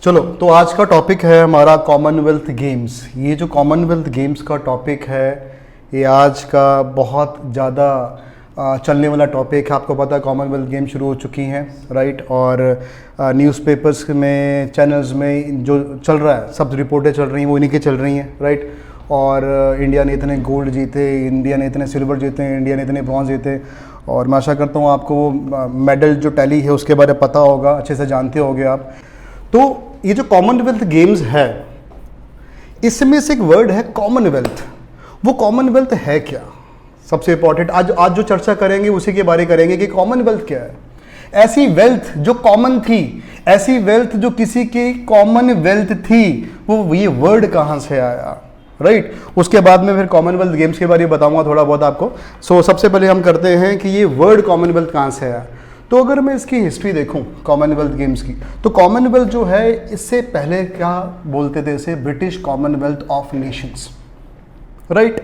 चलो, तो आज का टॉपिक है हमारा कॉमनवेल्थ गेम्स। ये जो कॉमनवेल्थ गेम्स का टॉपिक है, ये आज का बहुत ज़्यादा चलने वाला टॉपिक है। आपको पता है कॉमनवेल्थ गेम शुरू हो चुकी हैं, राइट? और न्यूज़पेपर्स में, चैनल्स में जो चल रहा है, सब रिपोर्टें चल रही हैं, वो इन्हीं की चल रही हैं, राइट? और इंडिया ने इतने गोल्ड जीते, इंडिया ने इतने सिल्वर जीते, इंडिया ने इतने ब्रॉन्ज जीते। और मैं आशा करता हूँ आपको वो मेडल जो टैली है उसके बारे में पता होगा, अच्छे से जानते होंगे आप। तो ये जो कॉमनवेल्थ गेम्स है, इसमें से एक वर्ड है कॉमनवेल्थ। वो कॉमनवेल्थ है क्या? सबसे इंपॉर्टेंट आज जो चर्चा करेंगे उसी के बारे करेंगे कि कॉमनवेल्थ क्या है। ऐसी वेल्थ जो कॉमन थी, ऐसी वेल्थ जो किसी की कॉमनवेल्थ थी, वो ये वर्ड कहाँ से आया, राइट? उसके बाद में फिर कॉमनवेल्थ गेम्स के बारे में बताऊंगा थोड़ा बहुत आपको। सो सबसे पहले हम करते हैं कि ये वर्ड कॉमनवेल्थ कहाँ से आया। तो अगर मैं इसकी हिस्ट्री देखूं कॉमनवेल्थ गेम्स की, तो कॉमनवेल्थ जो है, इससे पहले क्या बोलते थे इसे? British Commonwealth of Nations, right?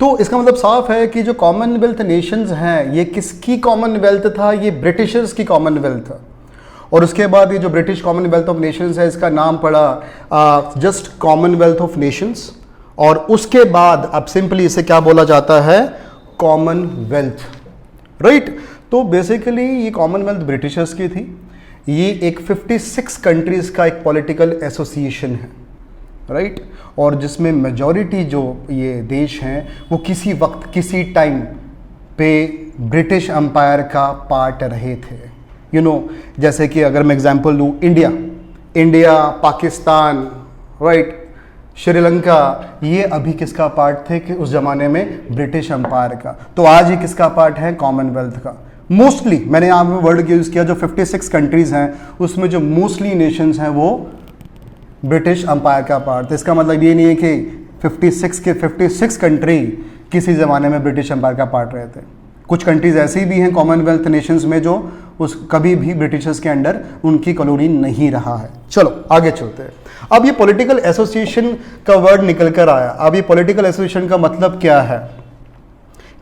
तो इसका मतलब साफ है कि जो कॉमनवेल्थ नेशंस हैं, ये किसकी कॉमनवेल्थ था? ये ब्रिटिशर्स की कॉमनवेल्थ था। और उसके बाद ये जो ब्रिटिश कॉमनवेल्थ ऑफ नेशंस है, इसका नाम पड़ा जस्ट कॉमनवेल्थ ऑफ नेशंस। और उसके बाद अब सिंपली इसे क्या बोला जाता है? Commonwealth, right? तो बेसिकली ये कॉमनवेल्थ ब्रिटिशर्स की थी। ये एक 56 कंट्रीज का एक पॉलिटिकल एसोसिएशन है, राइट? और जिसमें मेजॉरिटी जो ये देश हैं वो किसी वक्त, किसी टाइम पे ब्रिटिश एम्पायर का पार्ट रहे थे। जैसे कि अगर मैं एग्जांपल दूं, इंडिया, पाकिस्तान, राइट, श्रीलंका, ये अभी किसका पार्ट थे कि उस जमाने में? ब्रिटिश एम्पायर का। तो आज ये किसका पार्ट है? कॉमनवेल्थ का। मोस्टली मैंने यहाँ पे वर्ड यूज किया, जो 56 कंट्रीज हैं उसमें जो मोस्टली नेशंस हैं वो ब्रिटिश एम्पायर का पार्ट। इसका मतलब ये नहीं है कि 56 कंट्री किसी ज़माने में ब्रिटिश एम्पायर का पार्ट रहे थे। कुछ कंट्रीज ऐसी भी हैं कॉमनवेल्थ नेशंस में जो कभी भी ब्रिटिशर्स के अंडर उनकी कॉलोनी नहीं रहा है। चलो आगे चलते हैं। अब ये पॉलिटिकल एसोसिएशन का वर्ड निकल कर आया। अब ये पॉलिटिकल एसोसिएशन का मतलब क्या है?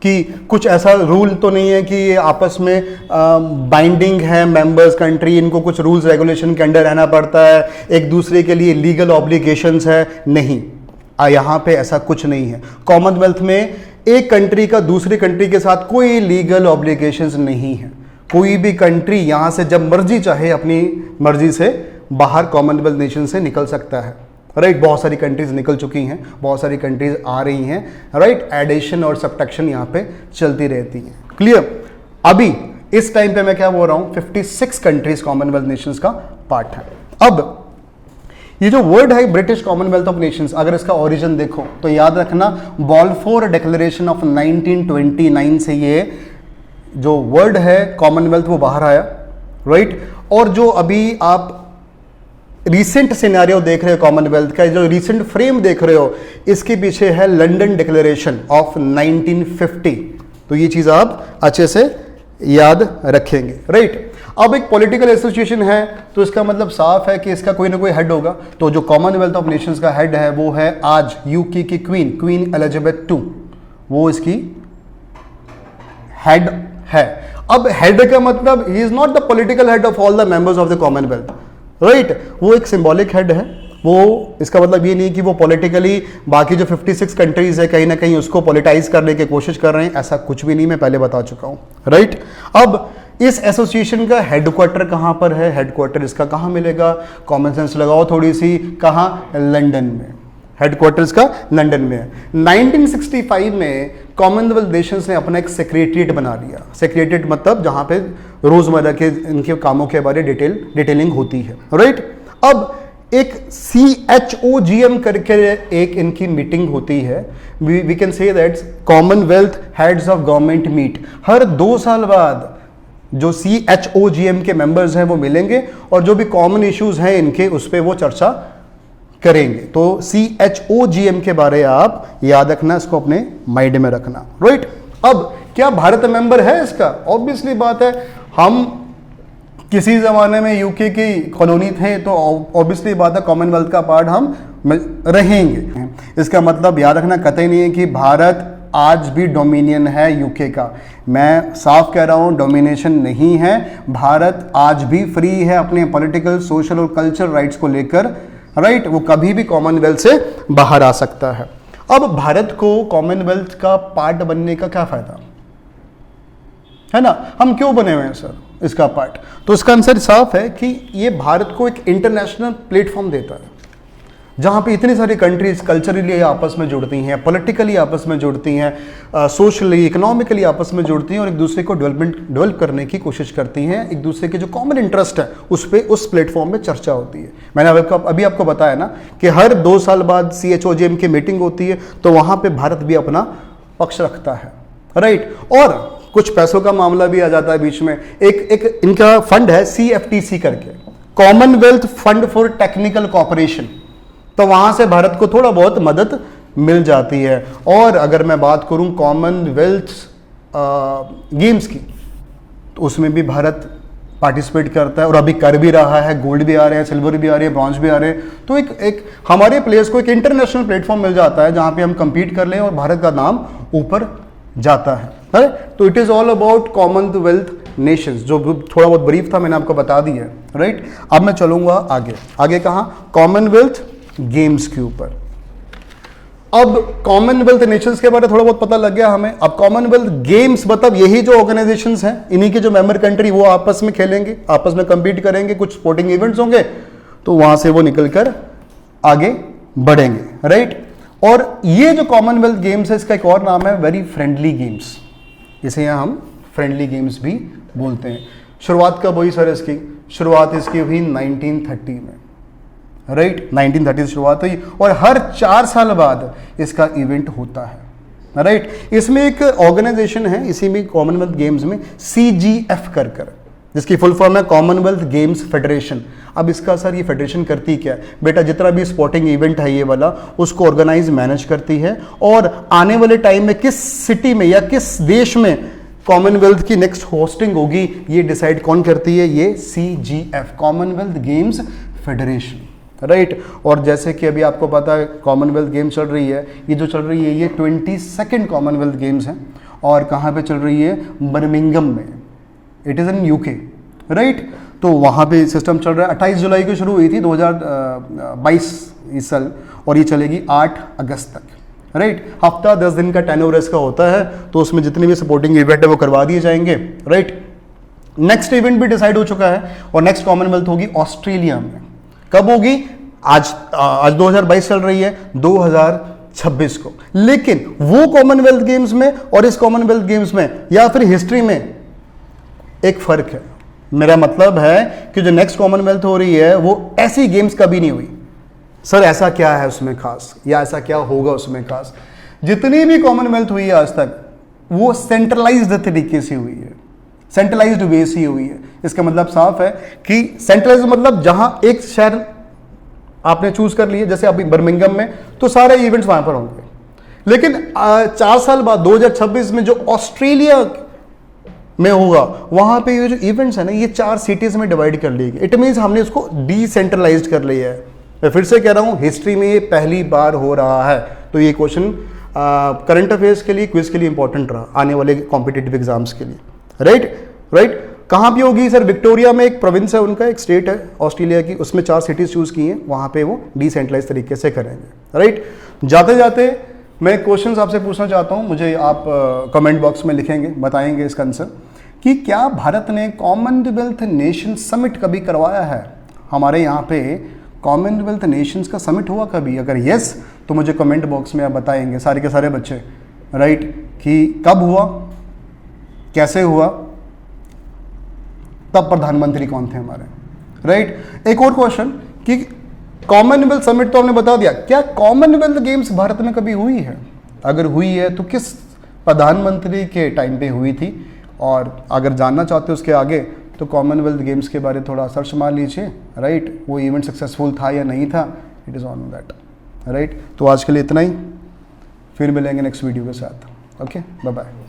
कि कुछ ऐसा रूल तो नहीं है कि ये आपस में बाइंडिंग है, मेंबर्स कंट्री, इनको कुछ रूल्स रेगुलेशन के अंडर रहना पड़ता है, एक दूसरे के लिए लीगल ऑब्लिगेशंस है, नहीं। यहाँ पे ऐसा कुछ नहीं है। कॉमनवेल्थ में एक कंट्री का दूसरी कंट्री के साथ कोई लीगल ऑब्लिगेशंस नहीं है। कोई भी कंट्री यहाँ से जब मर्जी चाहे अपनी मर्जी से बाहर कॉमनवेल्थ नेशन से निकल सकता है, राइट? बहुत सारी कंट्रीज निकल चुकी हैं, बहुत सारी कंट्रीज आ रही हैं, राइट? एडिशन और सब्ट्रैक्शन यहाँ पे चलती रहती है। क्लियर? अभी इस टाइम पे मैं क्या बोल रहा हूँ, 56 कंट्रीज कॉमनवेल्थ नेशंस का पार्ट है। अब ये जो वर्ड है ब्रिटिश कॉमनवेल्थ ऑफ नेशंस, अगर इसका ओरिजिन देखो तो याद रखना, बाल्फोर डिक्लेरेशन ऑफ 1929 से ये जो वर्ड है कॉमनवेल्थ वो बाहर आया, राइट? और जो अभी आप रीसेंट सिनेरियो देख रहे हो कॉमनवेल्थ का, जो रीसेंट फ्रेम देख रहे हो, इसके पीछे है लंदन डिक्लेरेशन ऑफ 1950। तो ये चीज आप अच्छे से याद रखेंगे, राइट? अब एक पॉलिटिकल एसोसिएशन है तो इसका मतलब साफ है कि इसका कोई ना कोई हेड होगा। तो जो कॉमनवेल्थ ऑफ नेशंस का हेड है वो है आज यूके की क्वीन एलिजाबेथ II, वो इसकी हेड है। अब हेड का मतलब he is not the political head of all the members of the Commonwealth, right? वो एक सिंबॉलिक हेड है। वो इसका मतलब ये नहीं कि वो पॉलिटिकली बाकी जो 56 कंट्रीज है कहीं ना कहीं उसको पॉलिटाइज करने की कोशिश कर रहे हैं, ऐसा कुछ भी नहीं, मैं पहले बता चुका हूं, राइट? अब इस एसोसिएशन का हेडक्वार्टर कहां पर है? हेडक्वार्टर इसका कहां मिलेगा? कॉमन सेंस लगाओ थोड़ी सी, कहां? लंदन में। हेडक्वार्टर्स का लंदन में है। 1965 में कॉमनवेल्थ नेशंस ने अपना एक सेक्रेटरिएट बना लिया। सेक्रेटरिएट मतलब जहां पे रोजमर्रा के इनके कामों के बारे डिटेलिंग होती है, राइट? अब एक CHOGM करके एक इनकी मीटिंग होती है। We can say that Commonwealth heads of government meet. हर 2 साल बाद जो CHOGM के मेंबर्स हैं वो मिलेंगे और जो भी कॉमन इश्यूज हैं इनके, उस पर वो चर्चा करेंगे। तो CHOGM के बारे आप याद रखना, इसको अपने माइंड में रखना, राइट? अब क्या भारत मेंबर है इसका? ऑब्वियसली बात है, हम किसी जमाने में यूके की कॉलोनी थे तो ऑब्वियसली बात है कॉमनवेल्थ का पार्ट हम रहेंगे। इसका मतलब याद रखना कतई नहीं है कि भारत आज भी डोमिनियन है यूके का। मैं साफ कह रहा हूं, डोमिनेशन नहीं है। भारत आज भी फ्री है अपने पॉलिटिकल, सोशल और कल्चरल राइट्स को लेकर, राइट। वो कभी भी कॉमनवेल्थ से बाहर आ सकता है। अब भारत को कॉमनवेल्थ का पार्ट बनने का क्या फायदा है ना, हम क्यों बने हुए हैं सर इसका पार्ट? तो इसका आंसर साफ है कि ये भारत को एक इंटरनेशनल प्लेटफॉर्म देता है जहां पे इतनी सारी कंट्रीज कल्चरली आपस में जुड़ती हैं, पॉलिटिकली आपस में जुड़ती हैं, सोशली इकोनॉमिकली आपस में जुड़ती हैं और एक दूसरे को डेवलप करने की कोशिश करती हैं। एक दूसरे के जो कॉमन इंटरेस्ट है उस प्लेटफॉर्म में चर्चा होती है। मैंने अभी आपको बताया ना कि हर 2 साल बाद CHOGM की मीटिंग होती है, तो वहां पर भारत भी अपना पक्ष रखता है, राइट। और कुछ पैसों का मामला भी आ जाता है बीच में। एक इनका फंड है CFTC करके, Commonwealth fund for technical cooperation, तो वहां से भारत को थोड़ा बहुत मदद मिल जाती है। और अगर मैं बात करूं कॉमनवेल्थ गेम्स की, तो उसमें भी भारत पार्टिसिपेट करता है और अभी कर भी रहा है। गोल्ड भी आ रहे हैं, सिल्वर भी आ रहे हैं, ब्रॉन्ज भी आ रहे हैं। तो एक हमारे प्लेयर्स को एक इंटरनेशनल प्लेटफॉर्म मिल जाता है जहां पे हम कंपीट कर लें और भारत का नाम ऊपर जाता है। तो it is all about Commonwealth Nations. जो थोड़ा बहुत ब्रीफ था मैंने आपको बता दिया है, राइट। अब मैं चलूंगा आगे कहां? कॉमनवेल्थ गेम्स के ऊपर। अब कॉमनवेल्थ नेशंस के बारे में थोड़ा बहुत पता लग गया हमें। अब कॉमनवेल्थ गेम्स मतलब यही जो ऑर्गेनाइजेशंस हैं, इन्हीं के जो मेंबर कंट्री वो आपस में खेलेंगे, आपस में कंपीट करेंगे, कुछ स्पोर्टिंग इवेंट्स होंगे, तो वहां से वो निकलकर आगे बढ़ेंगे, राइट। और ये जो कॉमनवेल्थ गेम्स है, इसका एक और नाम है वेरी फ्रेंडली गेम्स। इसे यहां हम फ्रेंडली गेम्स भी बोलते हैं। शुरुआत कब हुई सर इसकी? शुरुआत इसकी हुई 1930 में, राइट। 1930 से शुरुआत हुई और हर 4 साल बाद इसका इवेंट होता है, राइट। इसमें एक ऑर्गेनाइजेशन है इसी में कॉमनवेल्थ गेम्स में, CGF कर जिसकी फुल फॉर्म है कॉमनवेल्थ गेम्स फेडरेशन। अब इसका सर ये फेडरेशन करती क्या है? बेटा जितना भी स्पोर्टिंग इवेंट है ये वाला, उसको ऑर्गेनाइज मैनेज करती है और आने वाले टाइम में किस सिटी में या किस देश में कॉमनवेल्थ की नेक्स्ट होस्टिंग होगी, ये डिसाइड कौन करती है? ये CGF, Commonwealth games federation, right. और जैसे कि अभी आपको पता है कॉमनवेल्थ गेम चल रही है, ये जो चल रही है ये 22nd कॉमनवेल्थ गेम्स है। और कहाँ पे चल रही है? बर्मिंघम में। It is in UK, right. तो वहाँ पे सिस्टम चल रहा है। 28 जुलाई को शुरू हुई थी 2022 इस साल और ये चलेगी 8 अगस्त तक, राइट। हफ्ता 10 दिन का टेन्योर इसका होता है, तो उसमें जितने भी सपोर्टिंग इवेंट है वो करवा दिए जाएंगे, राइट। नेक्स्ट इवेंट भी डिसाइड हो चुका है और नेक्स्ट कॉमनवेल्थ होगी ऑस्ट्रेलिया में। कब होगी? आज 2022 चल रही है, 2026 को। लेकिन वो कॉमनवेल्थ गेम्स में और इस कॉमनवेल्थ गेम्स में या फिर हिस्ट्री में एक फर्क है। मेरा मतलब है कि जो नेक्स्ट कॉमनवेल्थ हो रही है वो ऐसी गेम्स कभी नहीं हुई। सर ऐसा क्या है उसमें खास, या ऐसा क्या होगा उसमें खास? जितनी भी कॉमनवेल्थ हुई है आज तक वो सेंट्रलाइज्ड तरीके से हुई है, सेंट्रलाइज्ड वे से हुई है। इसका मतलब साफ है कि सेंट्रलाइज्ड मतलब जहां एक शहर आपने चूज कर लिया, जैसे अभी बर्मिंघम में, तो सारे इवेंट्स वहां पर होंगे। लेकिन 4 साल बाद 2026 में जो ऑस्ट्रेलिया में होगा, वहां पे ये जो इवेंट्स है ना, ये 4 सिटीज में डिवाइड कर लिए गए। इट मीन्स हमने इसको डिसेंट्रलाइज कर लिया है। मैं फिर से कह रहा हूं, हिस्ट्री में ये पहली बार हो रहा है। तो ये क्वेश्चन करंट अफेयर्स के लिए, क्विज के लिए इंपॉर्टेंट रहा आने वाले कॉम्पिटिटिव एग्जाम्स के लिए, राइट। कहां पे होगी सर? विक्टोरिया में एक प्रोविंस है उनका, एक स्टेट है ऑस्ट्रेलिया की, उसमें 4 सिटीज चूज की हैं, वहां पे वो डिसेंट्रलाइज तरीके से करेंगे, राइट। जाते जाते मैं क्वेश्चंस आपसे पूछना चाहता हूं, मुझे आप कमेंट बॉक्स में लिखेंगे, बताएंगे इसका आंसर कि क्या भारत ने कॉमनवेल्थ नेशन समिट कभी करवाया है? हमारे यहाँ पे कॉमनवेल्थ नेशंस का समिट हुआ कभी? अगर यस, तो मुझे कमेंट बॉक्स में आप बताएंगे सारे के सारे बच्चे, राइट, कि कब हुआ, कैसे हुआ, तब प्रधानमंत्री कौन थे हमारे, राइट। एक और क्वेश्चन कि कॉमनवेल्थ समिट तो हमने बता दिया, क्या कॉमनवेल्थ गेम्स भारत में कभी हुई है? अगर हुई है तो किस प्रधानमंत्री के टाइम पे हुई थी? और अगर जानना चाहते हो उसके आगे, तो कॉमनवेल्थ गेम्स के बारे थोड़ा सर्च मार लीजिए, राइट। वो इवेंट सक्सेसफुल था या नहीं था, it is on that, right. तो आज के लिए इतना ही, फिर मिलेंगे नेक्स्ट वीडियो के साथ। Okay, bye bye.